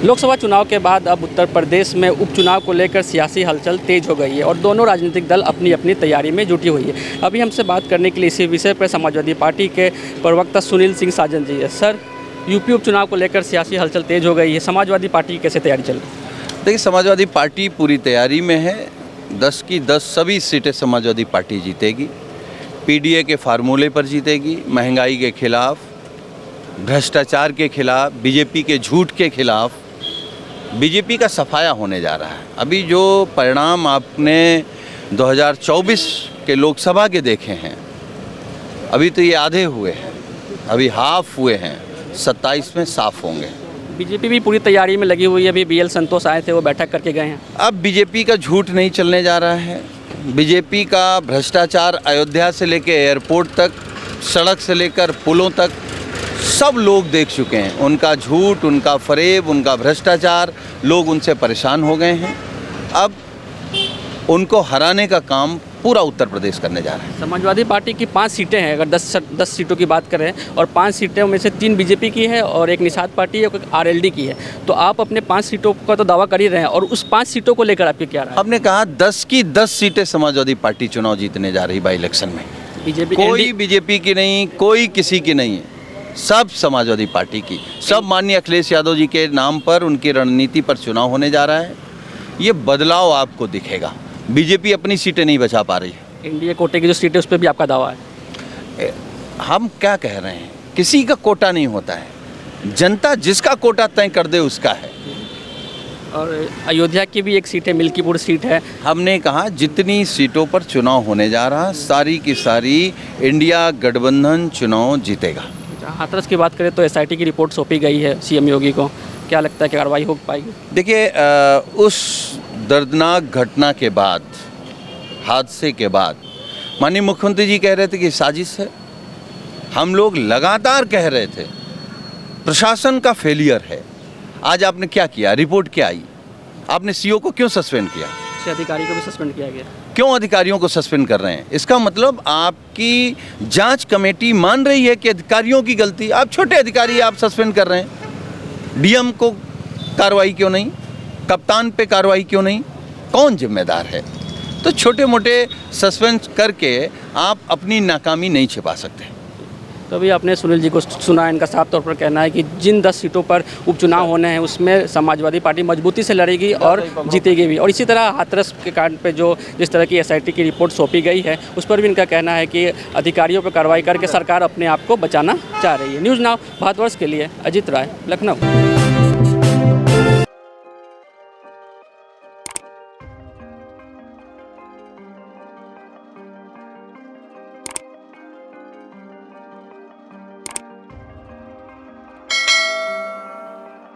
लोकसभा चुनाव के बाद अब उत्तर प्रदेश में उपचुनाव को लेकर सियासी हलचल तेज हो गई है और दोनों राजनीतिक दल अपनी अपनी तैयारी में जुटी हुई है। अभी हमसे बात करने के लिए इसी विषय पर समाजवादी पार्टी के प्रवक्ता सुनील सिंह साजन जी है। सर, यूपी उपचुनाव को लेकर सियासी हलचल तेज हो गई है, समाजवादी पार्टी की कैसे तैयारी चल रही है? देखिए, समाजवादी पार्टी पूरी तैयारी में है। 10 की 10 सभी सीटें समाजवादी पार्टी जीतेगी। पीडीए के फार्मूले पर जीतेगी। महंगाई के खिलाफ, भ्रष्टाचार के खिलाफ, बीजेपी के झूठ के खिलाफ बीजेपी का सफाया होने जा रहा है। अभी जो परिणाम आपने 2024 के लोकसभा के देखे हैं, अभी तो ये आधे हुए हैं, अभी हाफ हुए हैं, 27 में साफ होंगे। बीजेपी भी पूरी तैयारी में लगी हुई है। अभी BL संतोष आए थे, वो बैठक करके गए हैं। अब बीजेपी का झूठ नहीं चलने जा रहा है। बीजेपी का भ्रष्टाचार अयोध्या से लेकर एयरपोर्ट तक, सड़क से लेकर पुलों तक सब लोग देख चुके हैं। उनका झूठ, उनका फरेब, उनका भ्रष्टाचार, लोग उनसे परेशान हो गए हैं। अब उनको हराने का काम पूरा उत्तर प्रदेश करने जा रहा है। समाजवादी पार्टी की 5 सीटें हैं, अगर 10 सीटों की बात करें, और 5 सीटों में से 3 बीजेपी की है और एक निषाद पार्टी है और एक RLD की है। तो आप अपने 5 सीटों का तो दावा कर ही रहे हैं, और उस 5 सीटों को लेकर आपकी क्या राय है? हमने कहा 10 की 10 सीटें समाजवादी पार्टी चुनाव जीतने जा रही बाई इलेक्शन में। बीजेपी कोई बीजेपी की नहीं, कोई किसी की नहीं है, सब समाजवादी पार्टी की। सब माननीय अखिलेश यादव जी के नाम पर, उनकी रणनीति पर चुनाव होने जा रहा है। ये बदलाव आपको दिखेगा। बीजेपी अपनी सीटें नहीं बचा पा रही है। NDA कोटे की जो सीटें, उस पर भी आपका दावा है? हम क्या कह रहे हैं, किसी का कोटा नहीं होता है। जनता जिसका कोटा तय कर दे उसका है। और अयोध्या की भी एक सीट है, मिल्कीपुर सीट है। हमने कहा जितनी सीटों पर चुनाव होने जा रहा, सारी की सारी इंडिया गठबंधन चुनाव जीतेगा। हाथरस की बात करें तो SIT की रिपोर्ट सौंपी गई है CM योगी को। क्या लगता है कि कार्रवाई हो पाएगी? देखिए, उस दर्दनाक घटना के बाद, हादसे के बाद, माननीय मुख्यमंत्री जी कह रहे थे कि साजिश है। हम लोग लगातार कह रहे थे प्रशासन का फेलियर है। आज आपने क्या किया? रिपोर्ट क्या आई? आपने CO को क्यों सस्पेंड किया? अधिकारी को भी सस्पेंड किया गया। क्यों अधिकारियों को सस्पेंड कर रहे हैं? इसका मतलब आपकी जांच कमेटी मान रही है कि अधिकारियों की गलती। आप छोटे अधिकारी आप सस्पेंड कर रहे हैं। DM को कार्रवाई क्यों नहीं? कप्तान पे कार्रवाई क्यों नहीं? कौन जिम्मेदार है? तो छोटे मोटे सस्पेंड करके आप अपनी नाकामी नहीं छिपा सकते। तो अभी आपने सुनील जी को सुना, इनका साफ तौर पर कहना है कि जिन 10 सीटों पर उपचुनाव होने हैं उसमें समाजवादी पार्टी मजबूती से लड़ेगी और जीतेगी भी। और इसी तरह हाथरस के कांड पे जो जिस तरह की SIT की रिपोर्ट सौंपी गई है, उस पर भी इनका कहना है कि अधिकारियों पर कार्रवाई करके सरकार अपने आप को बचाना चाह रही है। न्यूज़ नाउ भारतवर्ष के लिए अजित राय, लखनऊ।